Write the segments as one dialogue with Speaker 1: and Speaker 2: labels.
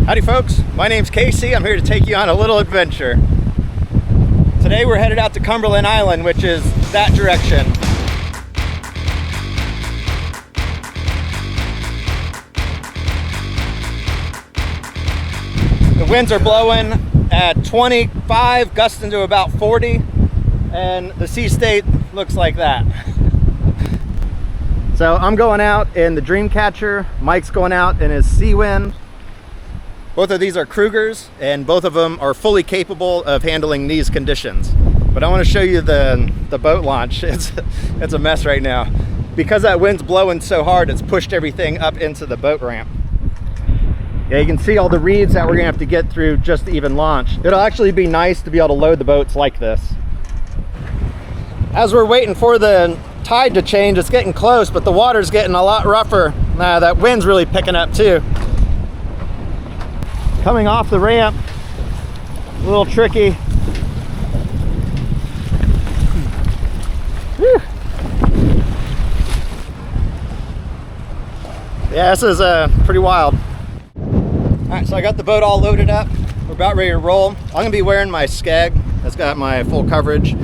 Speaker 1: Howdy folks, my name's Casey. I'm here to take you on a little adventure. Today we're headed out to Cumberland Island, which is that direction. The winds are blowing at 25, gusting to about 40, and the sea state looks like that. So I'm going out in the Dreamcatcher, Mike's going out in his Seawind. Both of these are Krugers, and both of them are fully capable of handling these conditions. But I want to show you the boat launch. It's a mess right now. Because that wind's blowing so hard, it's pushed everything up into the boat ramp. Yeah, you can see all the reeds that we're gonna have to get through just to even launch. It'll actually be nice to be able to load the boats like this. As we're waiting for the tide to change, it's getting close, but the water's getting a lot rougher. That wind's really picking up too. Coming off the ramp, a little tricky. Whew. Yeah, this is pretty wild. All right, so I got the boat all loaded up. We're about ready to roll. I'm gonna be wearing my Skeg. That's got my full coverage,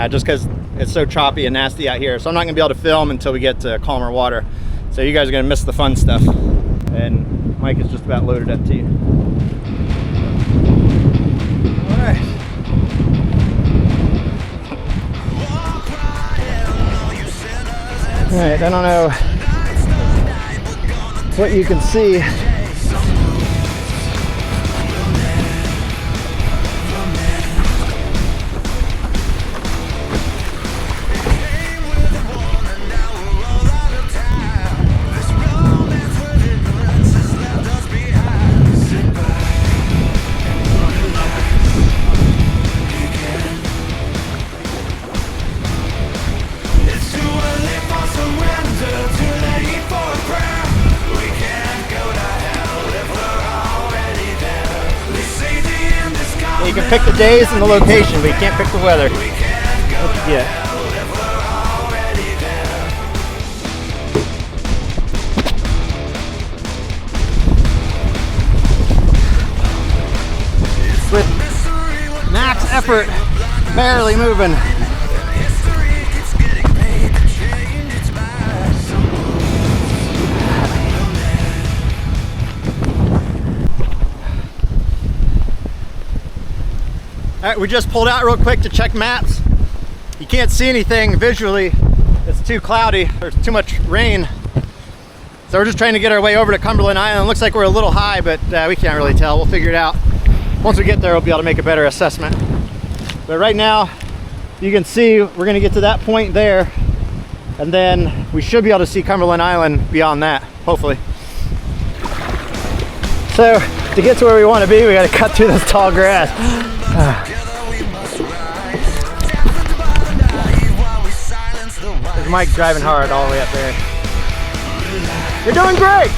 Speaker 1: just because it's so choppy and nasty out here. So I'm not gonna be able to film until we get to calmer water. So you guys are gonna miss the fun stuff. And Mike is just about loaded up too. All right. All right, I don't know what you can see. You can pick the days and the location, but you can't pick the weather. What you get. With max effort, barely moving. All right, we just pulled out real quick to check maps. You can't see anything visually. It's too cloudy. There's too much rain. So we're just trying to get our way over to Cumberland Island. Looks like we're a little high, but we can't really tell. We'll figure it out. Once we get there, we'll be able to make a better assessment. But right now, you can see we're gonna get to that point there, and then we should be able to see Cumberland Island beyond that, hopefully. So to get to where we wanna be, we gotta cut through this tall grass. There's Mike driving hard all the way up there. You're doing great!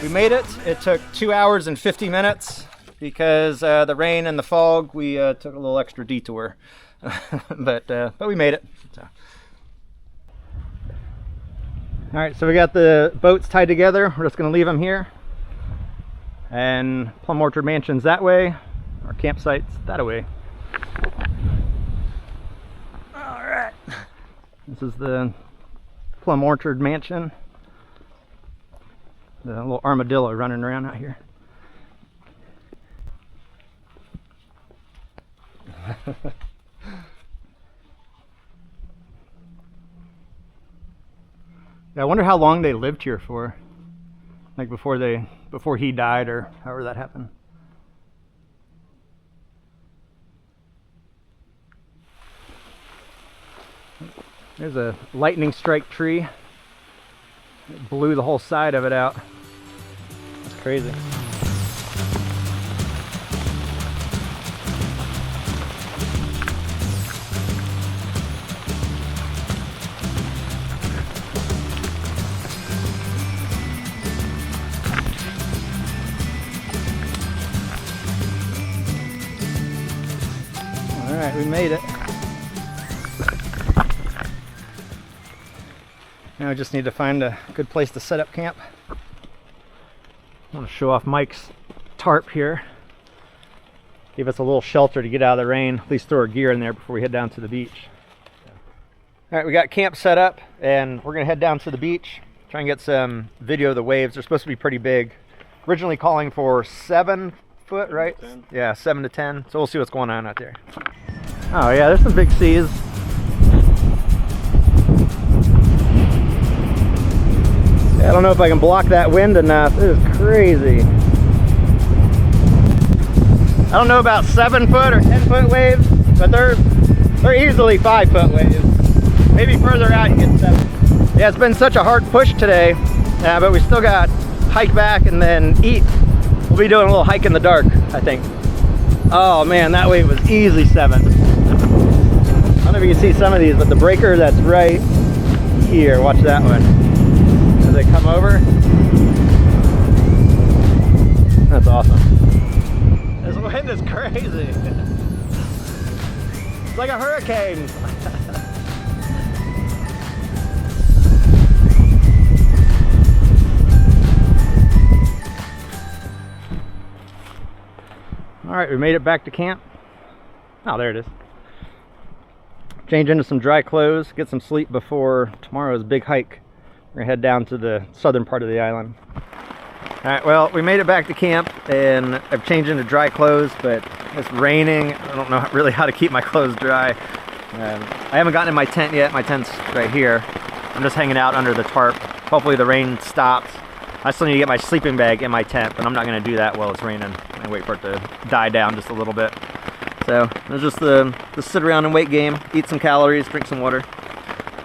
Speaker 1: We made it. It took 2 hours and 50 minutes. Because the rain and the fog, we took a little extra detour, but we made it. So. All right, so we got the boats tied together. We're just going to leave them here, and Plum Orchard Mansion's that way. Our campsite's that way. All right, this is the Plum Orchard Mansion. The little armadillo running around out here. Yeah, I wonder how long they lived here for, like before he died or however that happened. There's a lightning strike tree. It blew the whole side of it out. That's crazy. All right, we made it. Now I just need to find a good place to set up camp. I want to show off Mike's tarp here. Give us a little shelter to get out of the rain. At least throw our gear in there before we head down to the beach. All right, we got camp set up and we're gonna head down to the beach. Try and get some video of the waves. They're supposed to be pretty big. Originally calling for 7 foot, right? 10. Yeah, 7 to 10. So we'll see what's going on out there. Oh yeah, there's some big seas. Yeah, I don't know if I can block that wind enough. It is crazy. I don't know about 7 foot or 10 foot waves, but they're easily 5 foot waves. Maybe further out you get 7. Yeah, it's been such a hard push today, but we still got hike back and then eat. We'll be doing a little hike in the dark, I think. Oh man, that wave was easily 7. I don't know if you can see some of these, but the breaker that's right here, watch that one. As they come over. That's awesome. This wind is crazy. It's like a hurricane. All right, we made it back to camp. Oh, there it is. Change into some dry clothes, get some sleep before tomorrow's big hike. We're gonna head down to the southern part of the island. All right, well, we made it back to camp and I've changed into dry clothes, but it's raining. I don't know really how to keep my clothes dry. I haven't gotten in my tent yet. My tent's right here. I'm just hanging out under the tarp. Hopefully the rain stops. I still need to get my sleeping bag in my tent, but I'm not gonna do that while it's raining. I wait for it to die down just a little bit. So it's just the sit around and wait game, eat some calories, drink some water.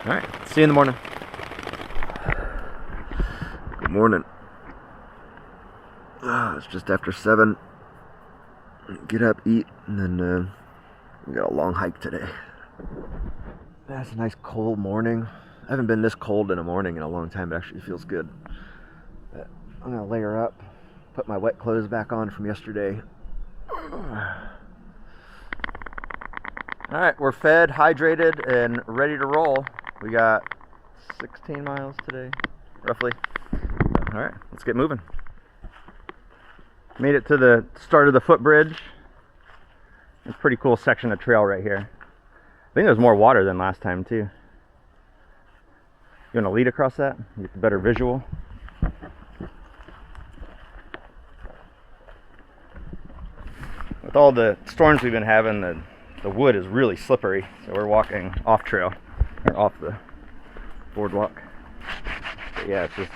Speaker 1: All right, see you in the morning. Good morning. It's just after 7. Get up, eat, and then we got a long hike today. That's a nice cold morning. I haven't been this cold in a morning in a long time. It actually feels good. But I'm gonna layer up, put my wet clothes back on from yesterday. All right, we're fed, hydrated, and ready to roll. We got 16 miles today, roughly. All right, let's get moving. Made it to the start of the footbridge. It's a pretty cool section of trail right here. I think there's more water than last time too. You want to lead across that? Get a better visual. With all the storms we've been having, the wood is really slippery, so we're walking off trail, or off the boardwalk. But yeah, it's just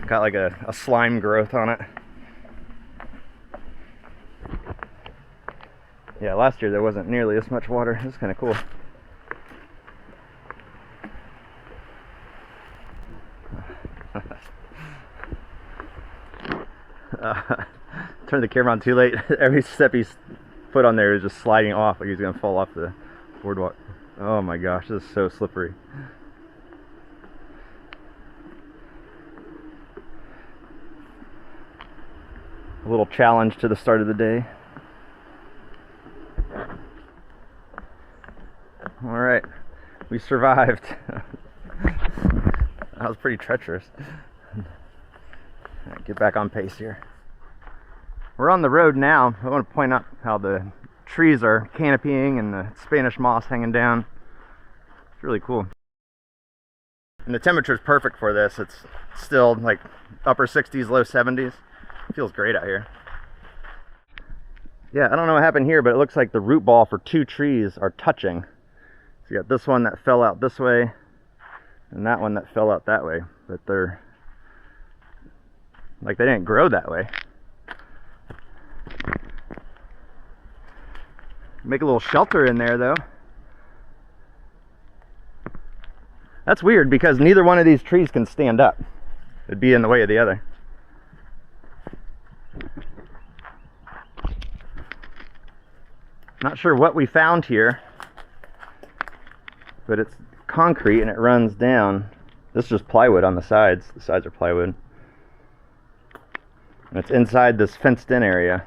Speaker 1: got like a slime growth on it. Yeah, last year there wasn't nearly as much water. It's kind of cool. Turned the camera on too late. Every step he's put on there is just sliding off, like he's gonna fall off the boardwalk. Oh my gosh, this is so slippery. A little challenge to the start of the day. All right, we survived. That was pretty treacherous. All right, get back on pace here. We're on the road now. I want to point out how the trees are canopying and the Spanish moss hanging down. It's really cool. And the temperature is perfect for this. It's still like upper 60s, low 70s. It feels great out here. Yeah, I don't know what happened here, but it looks like the root ball for 2 trees are touching. So you got this one that fell out this way and that one that fell out that way, but they're like they didn't grow that way. Make a little shelter in there though. That's weird because neither one of these trees can stand up. It'd be in the way of the other. Not sure what we found here, but it's concrete and it runs down. This is just plywood on the sides. The sides are plywood. And it's inside this fenced in area.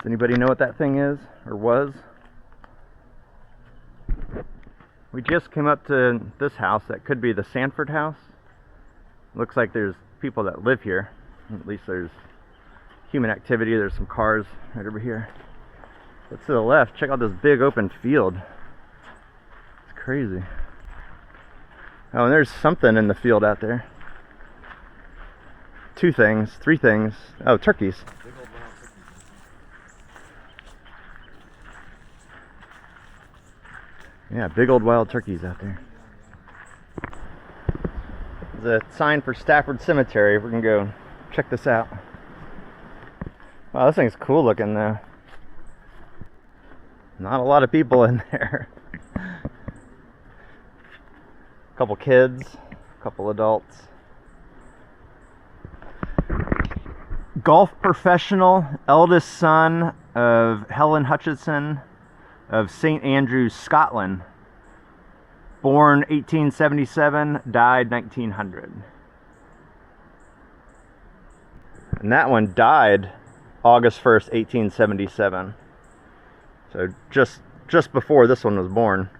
Speaker 1: Does anybody know what that thing is, or was? We just came up to this house that could be the Sanford house. Looks like there's people that live here. At least there's human activity. There's some cars right over here. But to the left, check out this big open field. It's crazy. Oh, and there's something in the field out there. 2 things, 3 things. Oh, turkeys. Yeah, big old wild turkeys out there. There's a sign for Stafford Cemetery. We're gonna go check this out. Wow, this thing's cool looking though. Not a lot of people in there. A couple kids, a couple adults. Golf professional, eldest son of Helen Hutchinson of St. Andrews, Scotland. Born 1877, died 1900. And that one died August 1st, 1877. So just before this one was born.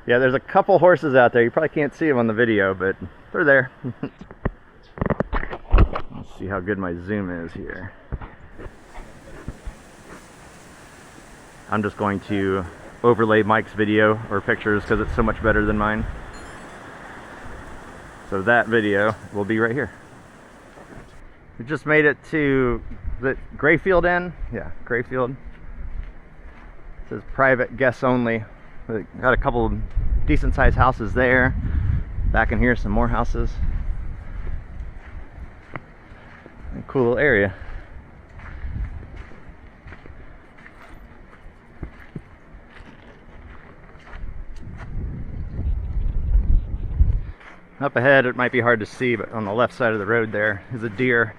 Speaker 1: Yeah, there's a couple horses out there. You probably can't see them on the video, but they're there. Let's see how good my zoom is here. I'm just going to overlay Mike's video or pictures because it's so much better than mine. So that video will be right here. We just made it to the Grayfield Inn. Yeah, Grayfield. It says private guests only. We got a couple of decent sized houses there. Back in here, some more houses. A cool little area. Up ahead, it might be hard to see, but on the left side of the road there is a deer.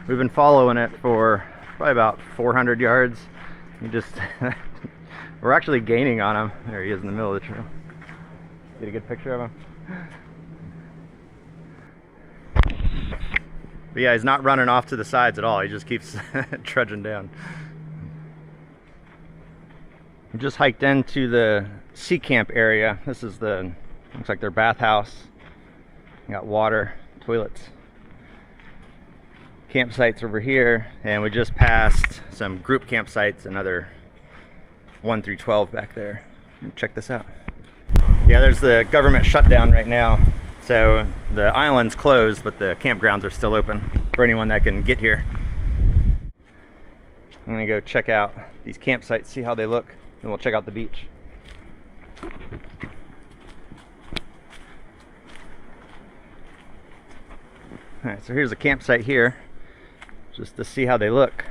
Speaker 1: We've been following it for probably about 400 yards. We're actually gaining on him. There he is in the middle of the trail. Get a good picture of him. But yeah, he's not running off to the sides at all. He just keeps trudging down. We just hiked into the sea camp area. This is looks like their bathhouse. You got water, toilets, campsites over here, and we just passed some group campsites, another 1 through 12 back there. Check this out. Yeah, there's the government shutdown right now, so the island's closed, but the campgrounds are still open for anyone that can get here. I'm gonna go check out these campsites, see how they look, and we'll check out the beach. Alright, so here's a campsite here, just to see how they look.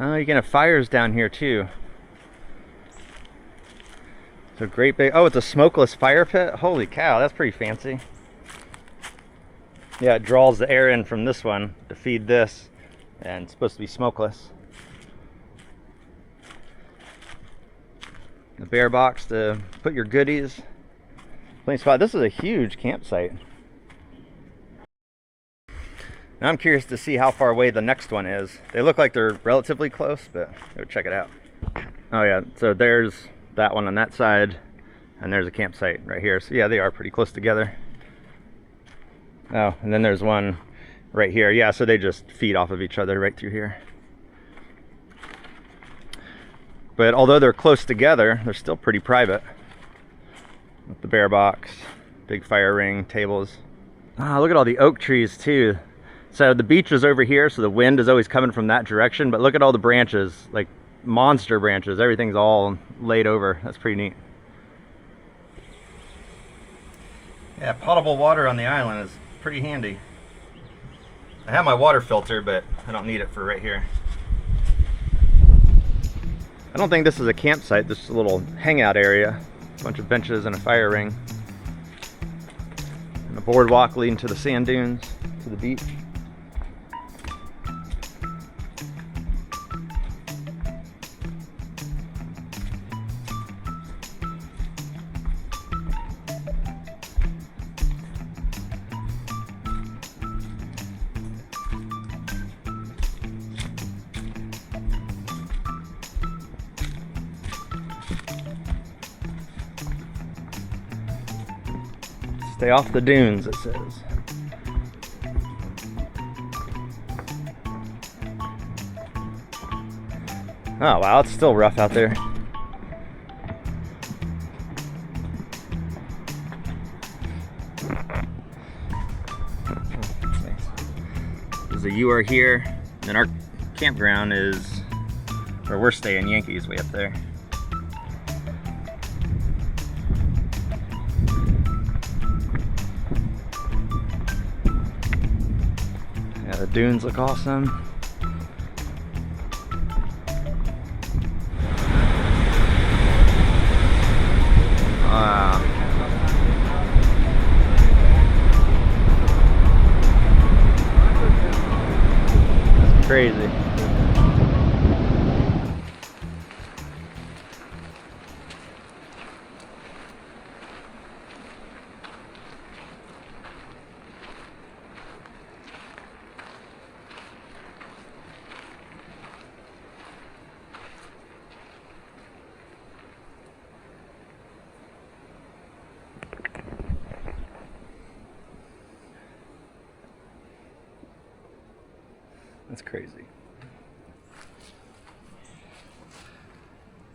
Speaker 1: Oh, you can have fires down here too. So great big, oh, it's a smokeless fire pit? Holy cow, that's pretty fancy. Yeah, it draws the air in from this one to feed this, and it's supposed to be smokeless. The bear box to put your goodies. Plenty spot. This is a huge campsite. Now I'm curious to see how far away the next one is. They look like they're relatively close, but go check it out. Oh yeah, so there's that one on that side, and there's a campsite right here. So yeah, they are pretty close together. Oh, and then there's one right here. Yeah, so they just feed off of each other right through here. But although they're close together, they're still pretty private. With the bear box, big fire ring, tables. Ah, look at all the oak trees too. So the beach is over here, so the wind is always coming from that direction, but look at all the branches, like monster branches. Everything's all laid over. That's pretty neat. Yeah, potable water on the island is pretty handy. I have my water filter, but I don't need it for right here. I don't think this is a campsite. This is a little hangout area. A bunch of benches and a fire ring. And a boardwalk leading to the sand dunes, to the beach. Stay off the dunes, it says. Oh wow, it's still rough out there. So you are here, and our campground is where we're staying. Yankee's way up there. Yeah, the dunes look awesome. Wow. That's crazy. That's crazy.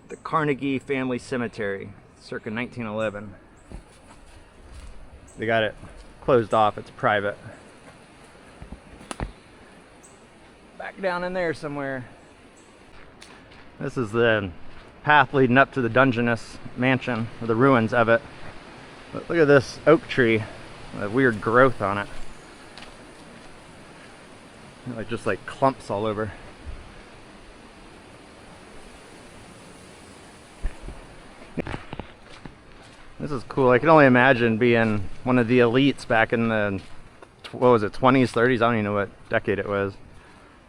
Speaker 1: The Carnegie Family Cemetery, circa 1911. They got it closed off, it's private. Back down in there somewhere. This is the path leading up to the Dungeness mansion, or the ruins of it. But look at this oak tree, a weird growth on it. Like just like clumps all over. This is cool. I can only imagine being one of the elites back in the, what was it, 20s, 30s? I don't even know what decade it was.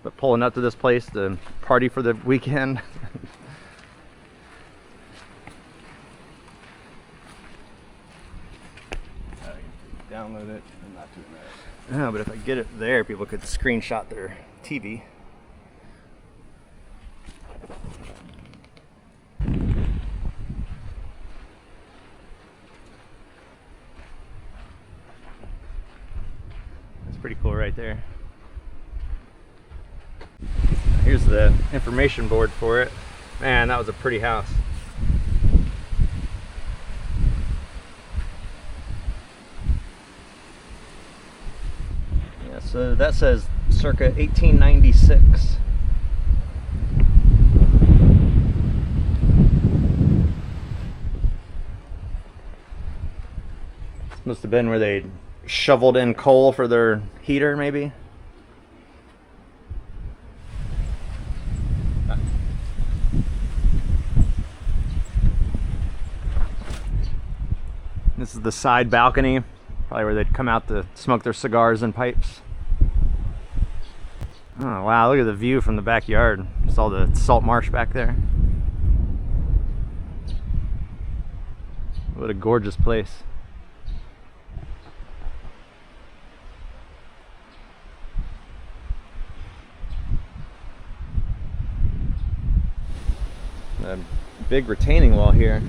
Speaker 1: But pulling up to this place to party for the weekend.
Speaker 2: Download it. I'm not doing that.
Speaker 1: No, but if I get it there, people could screenshot their TV. That's pretty cool right there. Here's the information board for it. Man, that was a pretty house. So that says circa 1896. This must have been where they shoveled in coal for their heater, maybe. This is the side balcony, probably where they'd come out to smoke their cigars and pipes. Oh wow, look at the view from the backyard. Just all the salt marsh back there. What a gorgeous place. A big retaining wall here.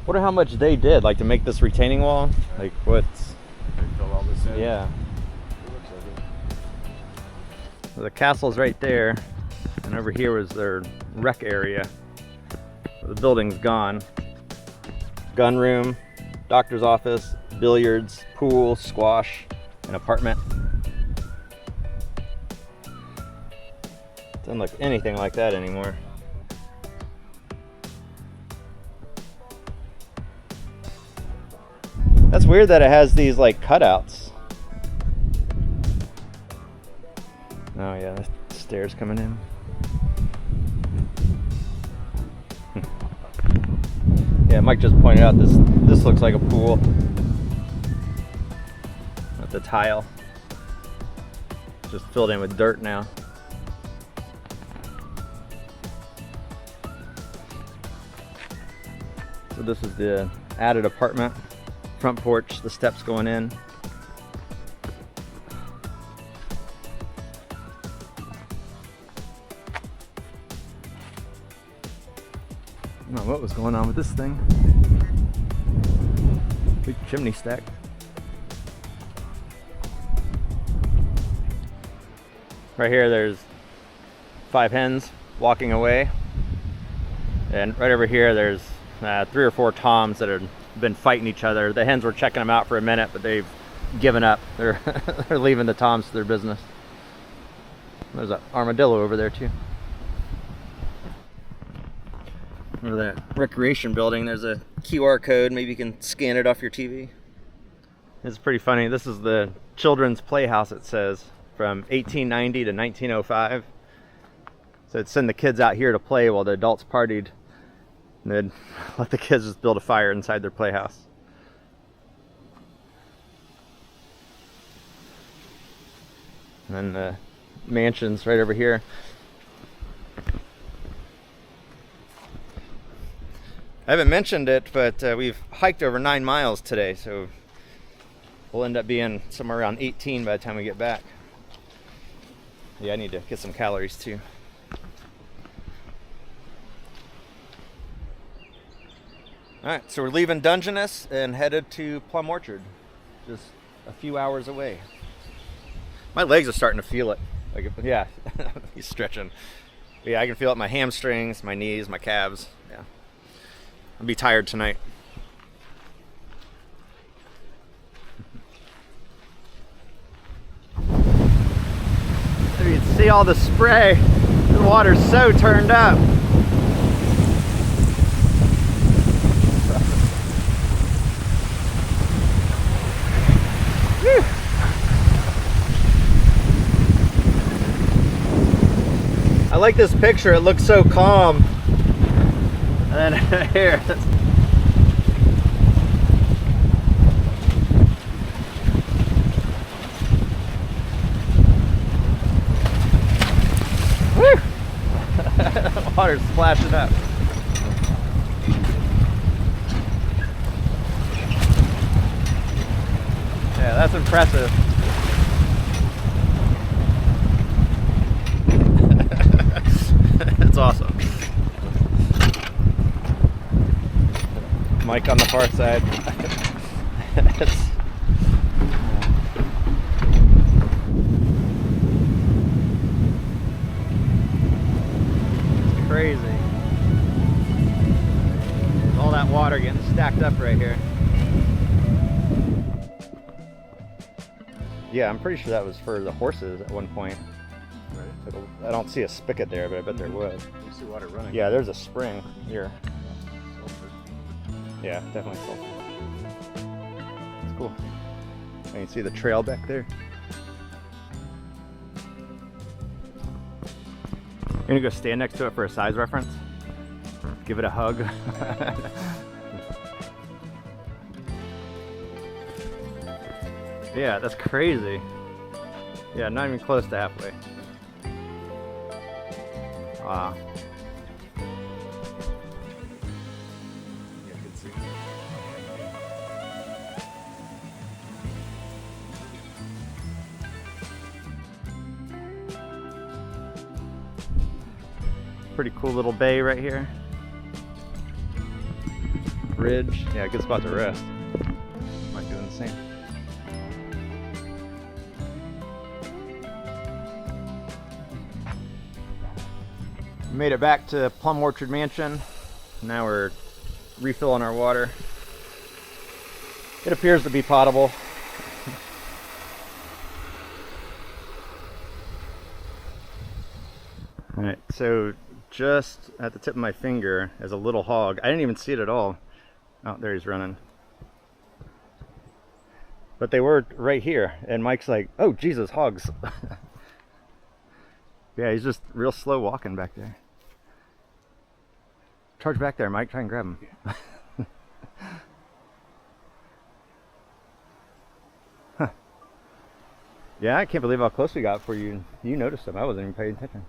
Speaker 1: Wonder how much they did, like, to make this retaining wall. Like, what's...
Speaker 2: They fill all this in?
Speaker 1: Yeah.
Speaker 2: It looks like it.
Speaker 1: So the castle's right there, and over here was their rec area. So the building's gone. Gun room, doctor's office, billiards, pool, squash, an apartment. Doesn't look anything like that anymore. That's weird that it has these like cutouts. Oh yeah, the stairs coming in. Yeah, Mike just pointed out this looks like a pool. With the tile. Just filled in with dirt now. So this is the added apartment. Front porch, the steps going in. I don't know what was going on with this thing. Big chimney stack. Right here there's 5 hens walking away. And right over here there's 3 or 4 toms that have been fighting each other. The hens were checking them out for a minute, but they've given up. They're they're leaving the toms to their business. There's an armadillo over there too. Over that recreation building, there's a QR code. Maybe you can scan it off your TV. It's pretty funny. This is the children's playhouse, it says, from 1890 to 1905. So it'd send the kids out here to play while the adults partied. And they'd let the kids just build a fire inside their playhouse. And then the mansion's right over here. I haven't mentioned it, but we've hiked over 9 miles today, so we'll end up being somewhere around 18 by the time we get back. Yeah, I need to get some calories too. Alright, so we're leaving Dungeness and headed to Plum Orchard, just a few hours away. My legs are starting to feel it. Like, yeah, he's stretching. Yeah, I can feel it in my hamstrings, my knees, my calves. Yeah. I'll be tired tonight. There you can see all the spray. The water's so turned up. Whew. I like this picture. It looks so calm. And then here. Woo! Water's splashing up. Yeah, that's impressive. That's awesome. Mike on the far side. It's crazy. All that water getting stacked up right here. Yeah, I'm pretty sure that was for the horses at one point. Right. I don't see a spigot there, but I bet there was.
Speaker 2: You see water running.
Speaker 1: Yeah, there's a spring here. Yeah, definitely sulfur. It's cool. And you can see the trail back there. You're gonna go stand next to it for a size reference? Give it a hug. Yeah, that's crazy. Yeah, not even close to halfway. Wow. Pretty cool little bay right here. Bridge. Yeah, good spot to rest. Might do the same. We made it back to Plum Orchard Mansion. Now we're refilling our water. It appears to be potable. Alright, so just at the tip of my finger is a little hog. I didn't even see it at all. Oh, there he's running. But they were right here, and Mike's like, oh Jesus, hogs. Yeah, he's just real slow walking back there. Charge back there, Mike, try and grab him. Huh. Yeah, I can't believe how close we got before you noticed him. I wasn't even paying attention.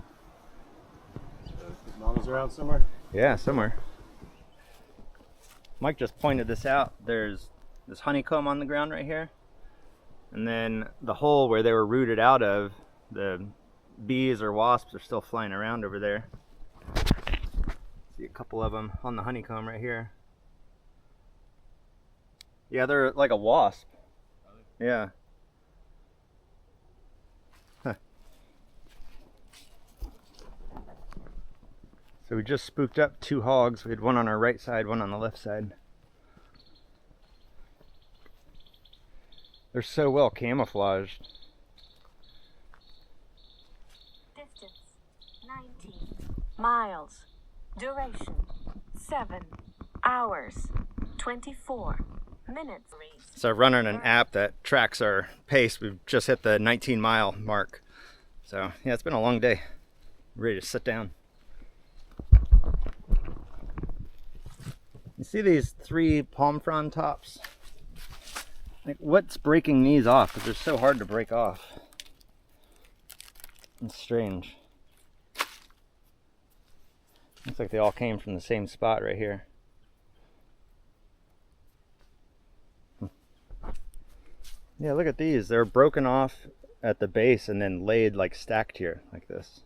Speaker 2: Mamas are out somewhere?
Speaker 1: Yeah, somewhere. Mike just pointed this out. There's this honeycomb on the ground right here. And then the hole where they were rooted out of, the bees or wasps are still flying around over there. See it couple of them on the honeycomb right here. Yeah, they're like a wasp. Yeah. Huh. So we just spooked up 2 hogs. We had one on our right side, one on the left side. They're so well camouflaged.
Speaker 3: Distance 19 miles. Duration 7 hours 24 minutes.
Speaker 1: So running an app that tracks our pace. We've just hit the 19-mile mark. So yeah, it's been a long day. Ready to sit down. You see these 3 palm frond tops? Like, what's breaking these off? Because they're so hard to break off. It's strange. Looks like they all came from the same spot right here. Yeah, look at these. They're broken off at the base and then laid like stacked here like this.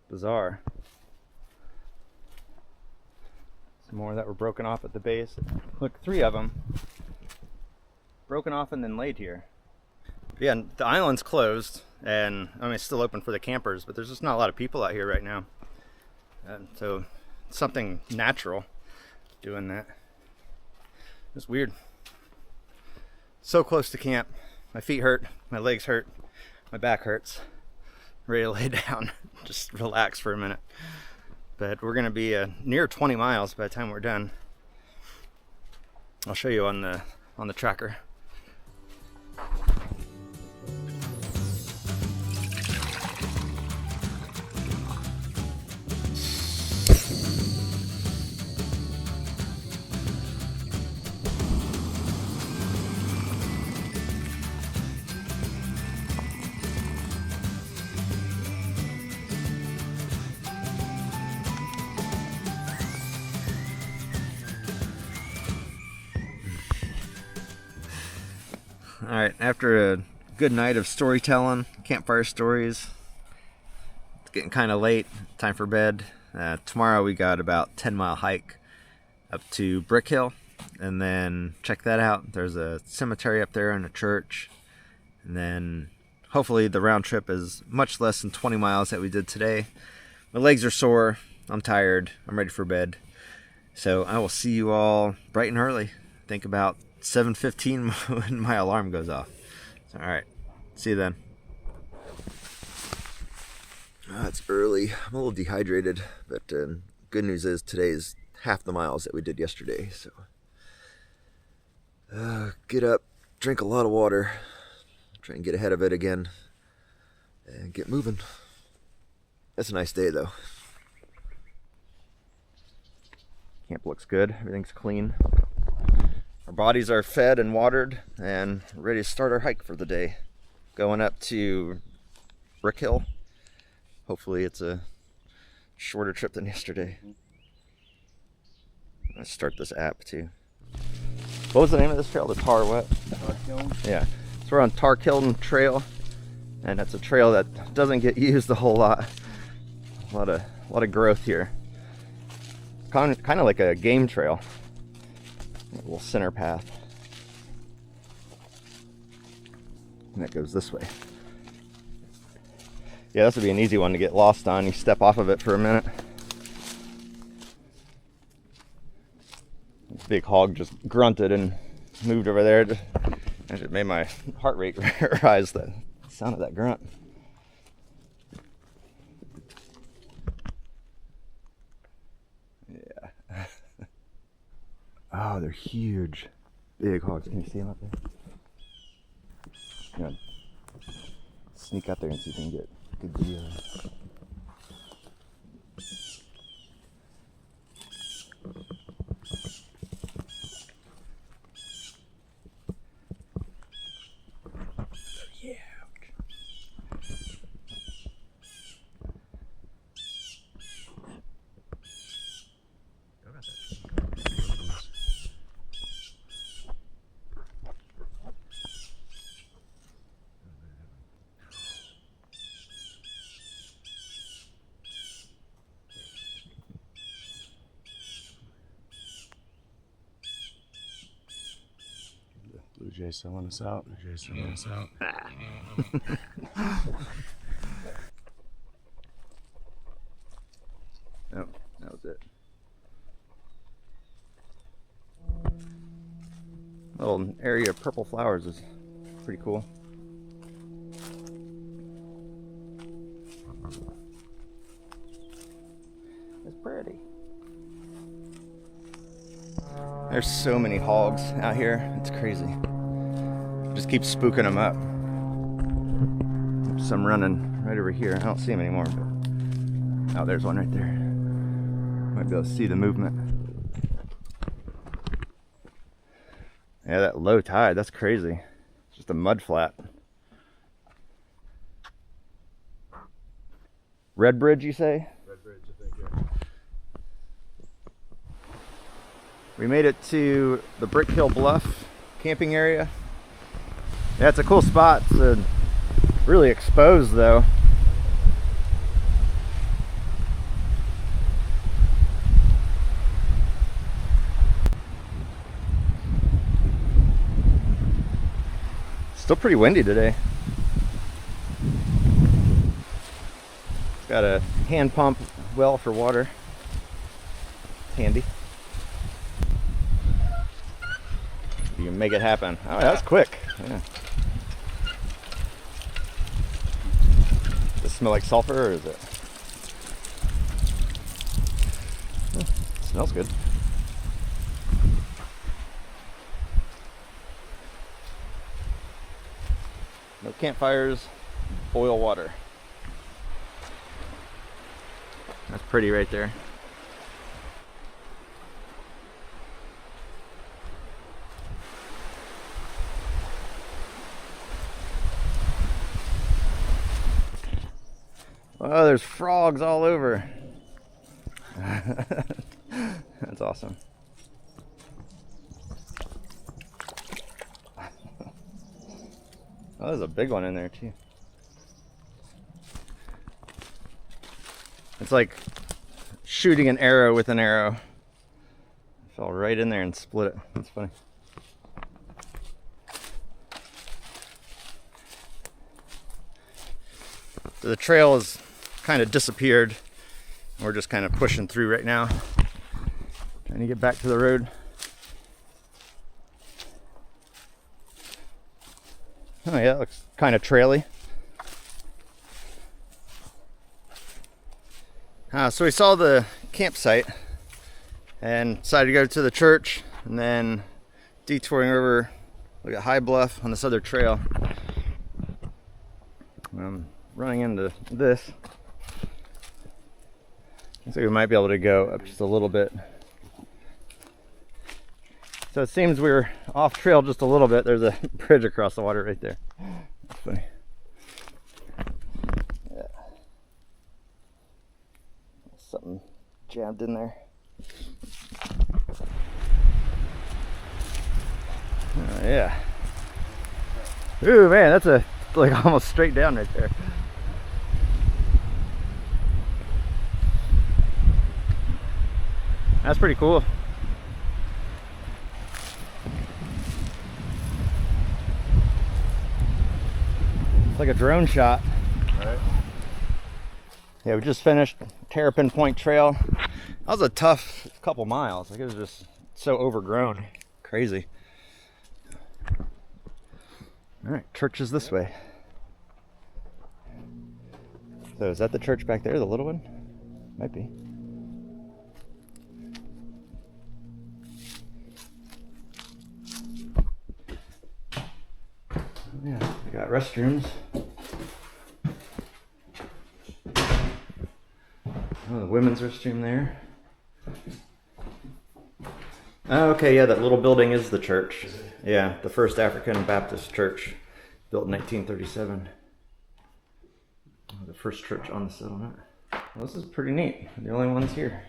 Speaker 1: Bizarre. Some more that were broken off at the base. Look, 3 of them. Broken off and then laid here. Yeah, the island's closed, and I mean it's still open for the campers, but there's just not a lot of people out here right now. So it's something natural doing that. It's weird. So close to camp. My feet hurt, my legs hurt, my back hurts. Ready to lay down, just relax for a minute. But we're gonna be near 20 miles by the time we're done. I'll show you on the tracker. All right, after a good night of storytelling, campfire stories, it's getting kind of late, time for bed. Tomorrow we got about 10-mile hike up to Brick Hill, and then check that out. There's a cemetery up there and a church, and then hopefully the round trip is much less than 20 miles that we did today. My legs are sore, I'm tired, I'm ready for bed. So I will see you all bright and early. Think about 7:15 when my alarm goes off. So, all right, see you then. It's early. I'm a little dehydrated, but good news is today's half the miles that we did yesterday. So get up, drink a lot of water, try and get ahead of it again, and get moving. It's a nice day though. Camp looks good. Everything's clean. Our bodies are fed and watered and ready to start our hike for the day. Going up to Brick Hill. Hopefully it's a shorter trip than yesterday. Let's start this app too. What was the name of this trail? The Tar what?
Speaker 2: Tarkiln?
Speaker 1: Yeah. So we're on Tarkiln Trail, and it's a trail that doesn't get used a whole lot. A lot of growth here. Kind of like a game trail. A little center path. And that goes this way. Yeah, this would be an easy one to get lost on. You step off of it for a minute. This big hog just grunted and moved over there. It made my heart rate rise, the sound of that grunt. Yeah. Oh, they're huge. Big hogs. Can you see them up there? Yeah. Sneak out there and see if you can get a good view. Yeah.
Speaker 2: Jay selling us out. Jay selling us out.
Speaker 1: Nope, that was it. Little area of purple flowers is pretty cool. It's pretty. There's so many hogs out here, it's crazy. Just keep spooking them up. Some running right over here. I don't see them anymore, but oh, there's one right there. Might be able to see the movement. Yeah, that low tide, that's crazy. It's just a mud flat. Red Bridge, you say?
Speaker 2: Red Bridge, I think, yeah.
Speaker 1: We made it to the Brick Hill Bluff camping area. Yeah, it's a cool spot. It's really exposed though. Still pretty windy today. It's got a hand pump well for water. Handy. You can make it happen. Oh, that's quick. Yeah. Does it smell like sulfur or is it? Oh, smells good. No campfires, boil water. That's pretty right there. Oh, there's frogs all over. That's awesome. Oh, there's a big one in there too. It's like shooting an arrow with an arrow. It fell right in there and split it. That's funny. So the trail has kind of disappeared. We're just kind of pushing through right now. Trying to get back to the road. Oh yeah, it looks kind of traily. So we saw the campsite and decided to go to the church and then detouring over, look at High Bluff on this other trail. I'm running into this. Looks like we might be able to go up just a little bit. So it seems we're off trail just a little bit. There's a bridge across the water right there. That's funny. Yeah. Something jammed in there. Yeah. Ooh man, that's a like almost straight down right there. That's pretty cool. It's like a drone shot.
Speaker 2: Right.
Speaker 1: Yeah, we just finished Terrapin Point Trail. That was a tough couple miles. Like it was just so overgrown. Crazy. All right, church is this way. So is that the church back there, the little one? Might be. Yeah, we got restrooms. Oh, the women's restroom there. Oh, okay, yeah, that little building is the church.
Speaker 2: Is it?
Speaker 1: Yeah, the first African Baptist church, built in 1937. The first church on the settlement. Well, this is pretty neat. The only ones here.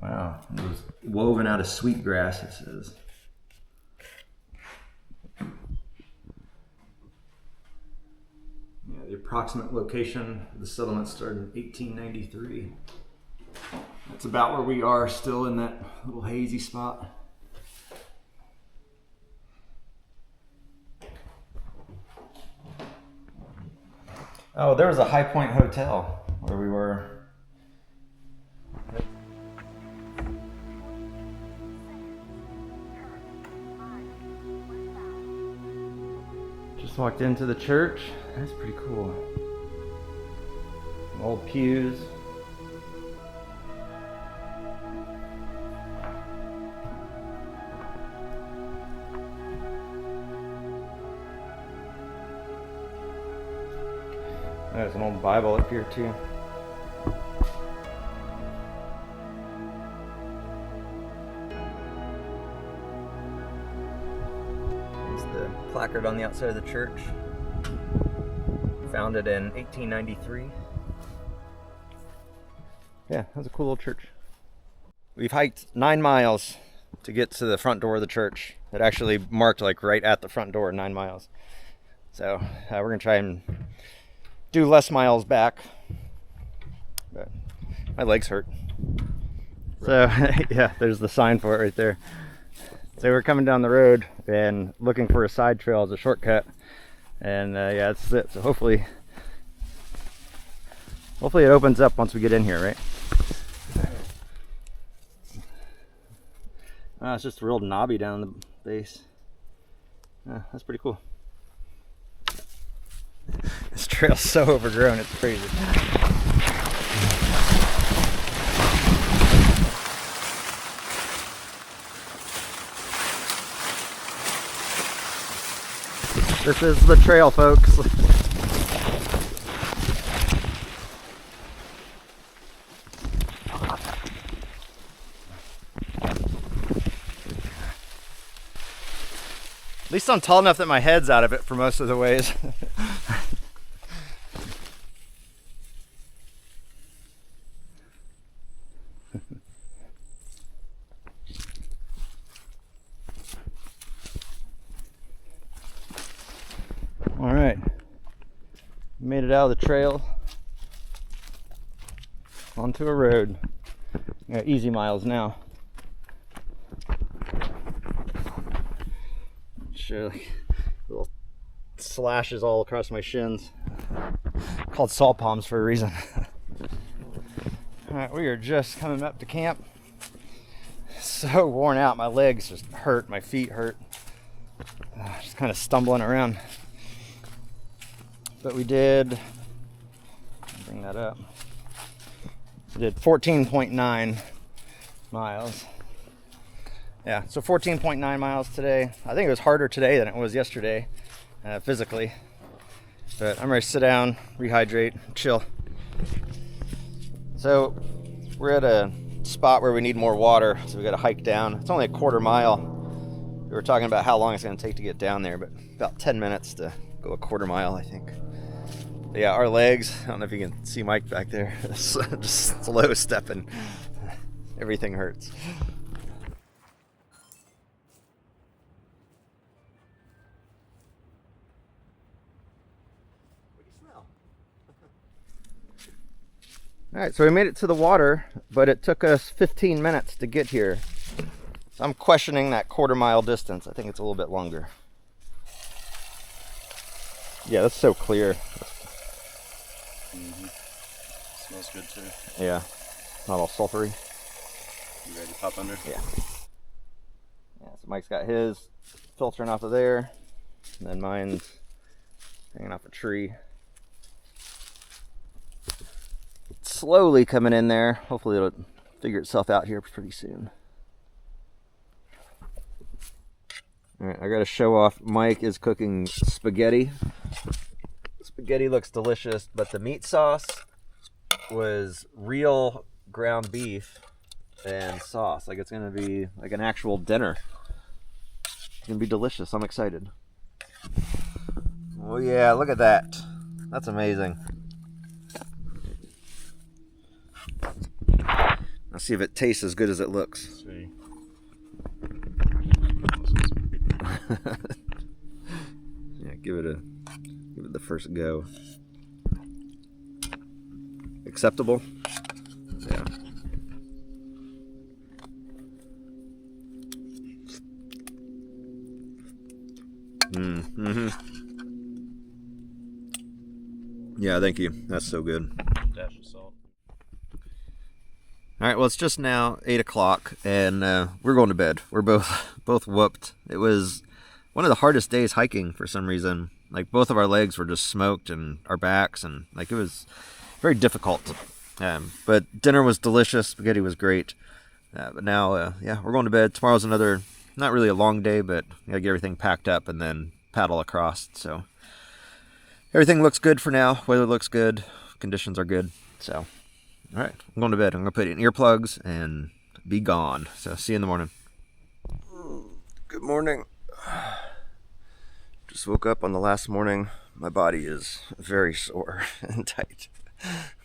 Speaker 1: Wow, it was woven out of sweetgrass, it says. Yeah, the approximate location of the settlement started in 1893. That's about where we are, still in that little hazy spot. Oh, there was a High Point hotel where we were. Just walked into the church. That's pretty cool. Old pews. There's an old Bible up here too. There's the placard on the outside of the church. Founded in 1893. Yeah, that's a cool little church. We've hiked 9 miles to get to the front door of the church. It actually marked like right at the front door, 9 miles. So we're gonna try and do less miles back, but my legs hurt. So yeah, there's the sign for it right there. So we're coming down the road and looking for a side trail as a shortcut, and yeah, that's it. So hopefully it opens up once we get in here, right? Oh, it's just real knobby down the base. Yeah, that's pretty cool. This trail's so overgrown, it's crazy. This is the trail, folks. At least I'm tall enough that my head's out of it for most of the ways. All right, made it out of the trail onto a road. Got easy miles now. Show like little slashes all across my shins. Called salt palms for a reason. All right, we are just coming up to camp. So worn out, my legs just hurt, my feet hurt. Just kind of stumbling around. But we did, bring that up, we did 14.9 miles. Yeah, so 14.9 miles today. I think it was harder today than it was yesterday, physically. But I'm ready to sit down, rehydrate, chill. So we're at a spot where we need more water, so we got to hike down. It's only a quarter mile. We were talking about how long it's going to take to get down there, but about 10 minutes to go a quarter mile, I think. But yeah, our legs, I don't know if you can see Mike back there, just slow stepping. Everything hurts. What do you smell? All right, so we made it to the water, but it took us 15 minutes to get here. So I'm questioning that quarter mile distance. I think it's a little bit longer. Yeah, that's so clear.
Speaker 2: Mm-hmm. Smells good too.
Speaker 1: Yeah, not all sulfury.
Speaker 2: You ready to pop under?
Speaker 1: Yeah. Yeah, so Mike's got his filtering off of there, and then mine's hanging off a tree. It's slowly coming in there. Hopefully it'll figure itself out here pretty soon. All right, I gotta show off. Mike is cooking spaghetti. Spaghetti looks delicious, but the meat sauce was real ground beef and sauce. Like, it's gonna be like an actual dinner. It's gonna be delicious. I'm excited. Oh yeah, look at that. That's amazing. Let's see if it tastes as good as it looks.
Speaker 2: Let's see.
Speaker 1: Yeah, give it the first go. Acceptable? Yeah. Yeah, thank you. That's so good.
Speaker 2: Dash of salt.
Speaker 1: All right, well, it's just now 8 o'clock, and we're going to bed. We're both whooped. It was one of the hardest days hiking for some reason. Like, both of our legs were just smoked, and our backs, and like, it was very difficult. But dinner was delicious. Spaghetti was great. But now, yeah, we're going to bed. Tomorrow's another, not really a long day, but I gotta get everything packed up and then paddle across. So everything looks good for now. Weather looks good. Conditions are good. So, all right, I'm going to bed. I'm going to put in earplugs and be gone. So see you in the morning. Good morning. Just woke up on the last morning. My body is very sore and tight.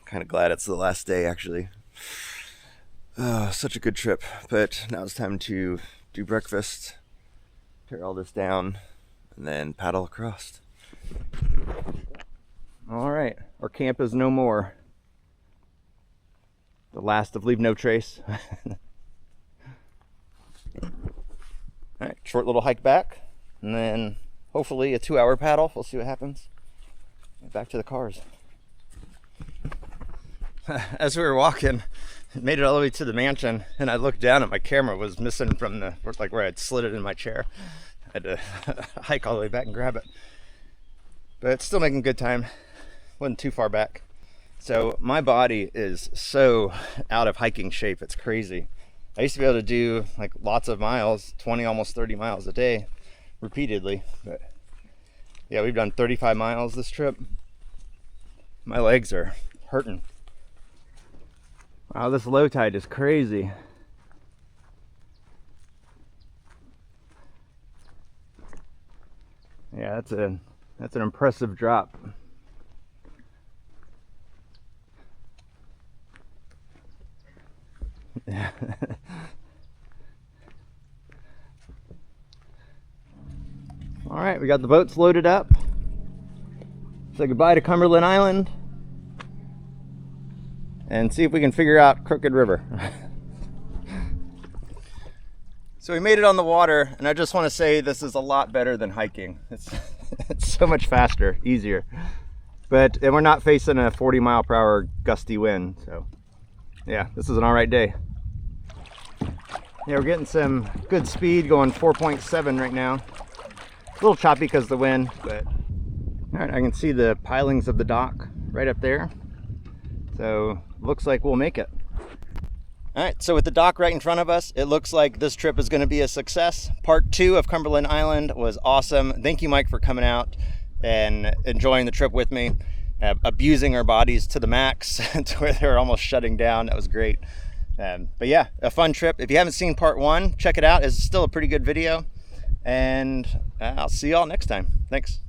Speaker 1: Kind of glad it's the last day, actually. Oh, such a good trip. But now it's time to do breakfast, tear all this down, and then paddle across. All right, our camp is no more. The last of Leave No Trace. All right, short little hike back, and then hopefully a 2-hour paddle. We'll see what happens. Back to the cars. As we were walking, made it all the way to the mansion, and I looked down and my camera was missing from the, like, where I'd slid it in my chair. I had to hike all the way back and grab it. But it's still making good time. Wasn't too far back. So my body is so out of hiking shape, it's crazy. I used to be able to do like lots of miles, 20, almost 30 miles a day, repeatedly. But yeah, we've done 35 miles this trip. My legs are hurting. Wow, this low tide is crazy. Yeah, that's an impressive drop. All right, we got the boats loaded up. Say goodbye to Cumberland Island and see if we can figure out Crooked River. So we made it on the water, and I just want to say this is a lot better than hiking. It's so much faster, easier. And we're not facing a 40-mile-per-hour gusty wind, so yeah, this is an all right day. Yeah, we're getting some good speed, going 4.7 right now. A little choppy because of the wind, but all right, I can see the pilings of the dock right up there. So looks like we'll make it. All right, so with the dock right in front of us, it looks like this trip is going to be a success. Part 2 of Cumberland Island was awesome. Thank you, Mike, for coming out and enjoying the trip with me, abusing our bodies to the max to where they were almost shutting down. That was great. But yeah, a fun trip. If you haven't seen part 1, check it out. It's still a pretty good video. And I'll see y'all next time. Thanks.